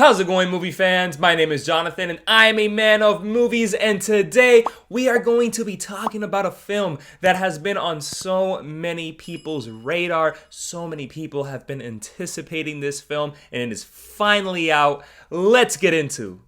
How's it going, movie fans? My name is Jonathan and I am a man of movies, and today we are going to be talking about a film that has been on so many people's radar. So many people have been anticipating this film and it is finally out. Let's get into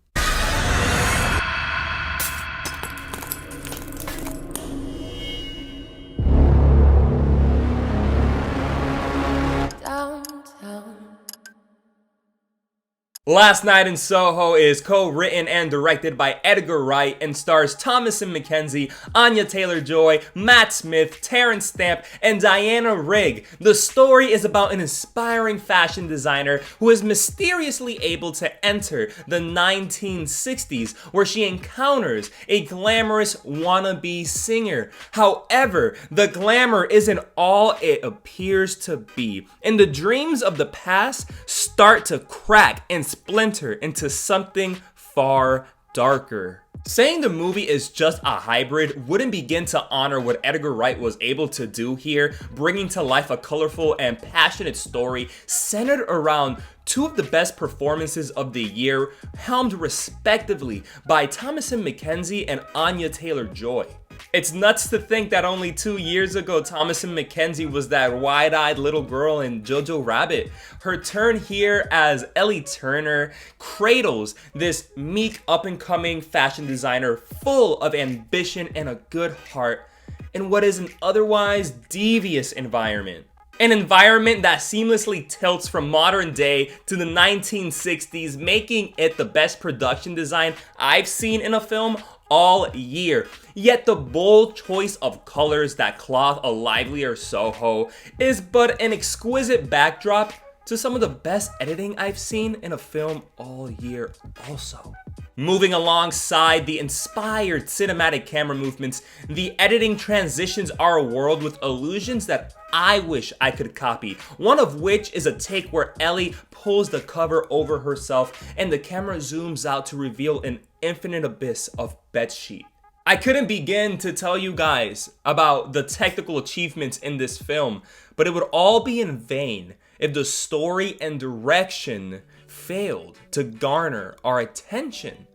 Last Night in Soho is co-written and directed by Edgar Wright and stars Thomasin, McKenzie, Anya Taylor-Joy, Matt Smith, Terence and Diana Rigg. The story is about an inspiring fashion designer who is mysteriously able to enter the 1960s, where she encounters a glamorous wannabe singer. However, the glamour isn't all it appears to be, and the dreams of the past start to crack and splinter into something far darker. Saying the movie is just a hybrid wouldn't begin to honor what Edgar Wright was able to do here, bringing to life a colorful and passionate story centered around two of the best performances of the year, helmed respectively by Thomasin, McKenzie and Anya Taylor-Joy. It's nuts to think that only 2 years ago, Thomasin McKenzie was that wide-eyed little girl in Jojo Rabbit. Her turn here as Ellie Turner cradles this meek up-and-coming fashion designer full of ambition and a good heart in what is an otherwise devious environment. An environment that seamlessly tilts from modern day to the 1960s, making it the best production design I've seen in a film all year. Yet the bold choice of colors that cloth a livelier Soho is but an exquisite backdrop to some of the best editing I've seen in a film all year also. Moving alongside the inspired cinematic camera movements, the editing transitions our world with illusions that I wish I could copy. One of which is a take where Ellie pulls the cover over herself and the camera zooms out to reveal an infinite abyss of bedsheet. I couldn't begin to tell you guys about the technical achievements in this film, but it would all be in vain if the story and direction failed to garner our attention,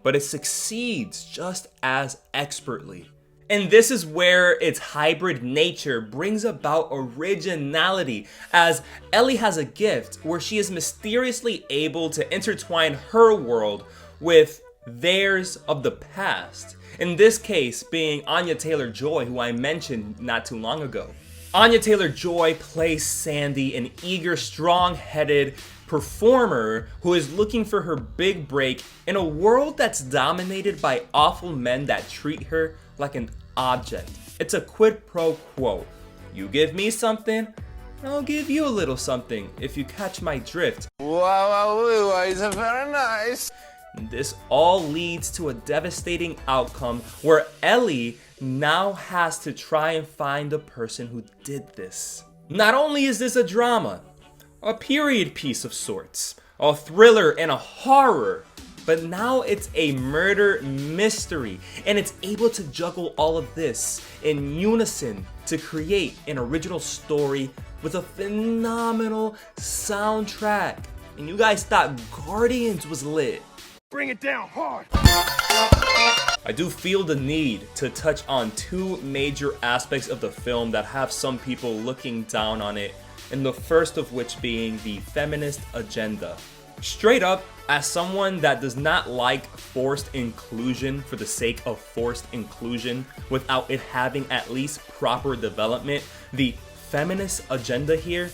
but it succeeds just as expertly. And this is where its hybrid nature brings about originality, as Ellie has a gift where she is mysteriously able to intertwine her world with theirs of the past. In this case being Anya Taylor-Joy, who I mentioned not too long ago. Anya Taylor-Joy plays Sandy, an eager, strong-headed performer who is looking for her big break in a world that's dominated by awful men that treat her like an object. It's a quid pro quo. You give me something, I'll give you a little something, if you catch my drift. Wow, it's very nice. This all leads to a devastating outcome where Ellie now has to try and find the person who did this. Not only is this a drama, a period piece of sorts, a thriller and a horror, but now it's a murder mystery, and it's able to juggle all of this in unison to create an original story with a phenomenal soundtrack. And you guys thought Guardians was lit. Bring it down hard. I do feel the need to touch on two major aspects of the film that have some people looking down on it, and the first of which being the feminist agenda. Straight up, as someone that does not like forced inclusion for the sake of forced inclusion without it having at least proper development, the feminist agenda here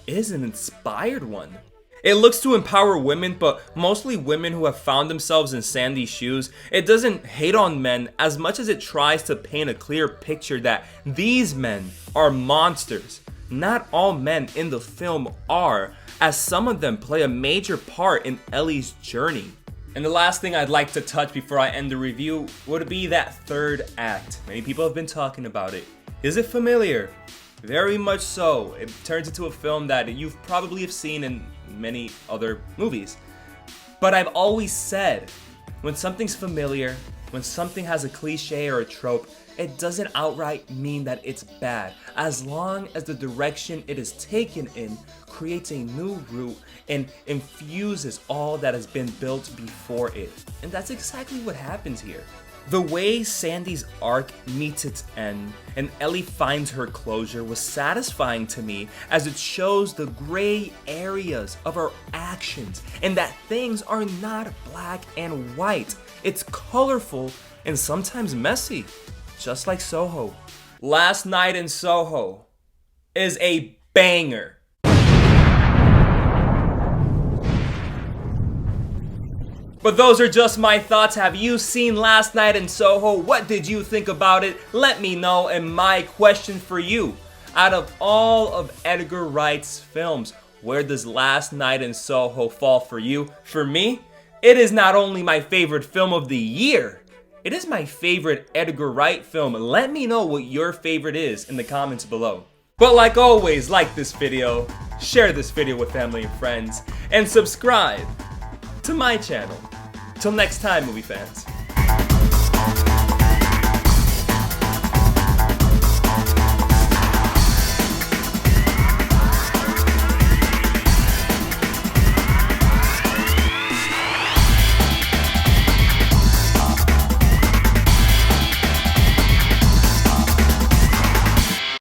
is an inspired one. It looks to empower women, but mostly women who have found themselves in Sandy's shoes. It doesn't hate on men as much as it tries to paint a clear picture that these men are monsters. Not all men in the film are, as some of them play a major part in Ellie's journey. And the last thing I'd like to touch before I end the review would be that third act. Many people have been talking about it. Is it familiar? Very much so. It turns into a film that you probably have seen in many other movies. But I've always said, when something's familiar, When something has a cliche or a trope, it doesn't outright mean that it's bad, as long as the direction it is taken in creates a new route and infuses all that has been built before it. And that's exactly what happens here. The way Sandy's arc meets its end and Ellie finds her closure was satisfying to me, as it shows the gray areas of our actions and that things are not black and white. It's colorful and sometimes messy, just like Soho. Last Night in Soho is a banger. But those are just my thoughts. Have you seen Last Night in Soho? What did you think about it? Let me know. And my question for you, out of all of Edgar Wright's films, where does Last Night in Soho fall for you? For me, it is not only my favorite film of the year, it is my favorite Edgar Wright film. Let me know what your favorite is in the comments below. But like always, like this video, share this video with family and friends, and subscribe to my channel. Till next time, movie fans.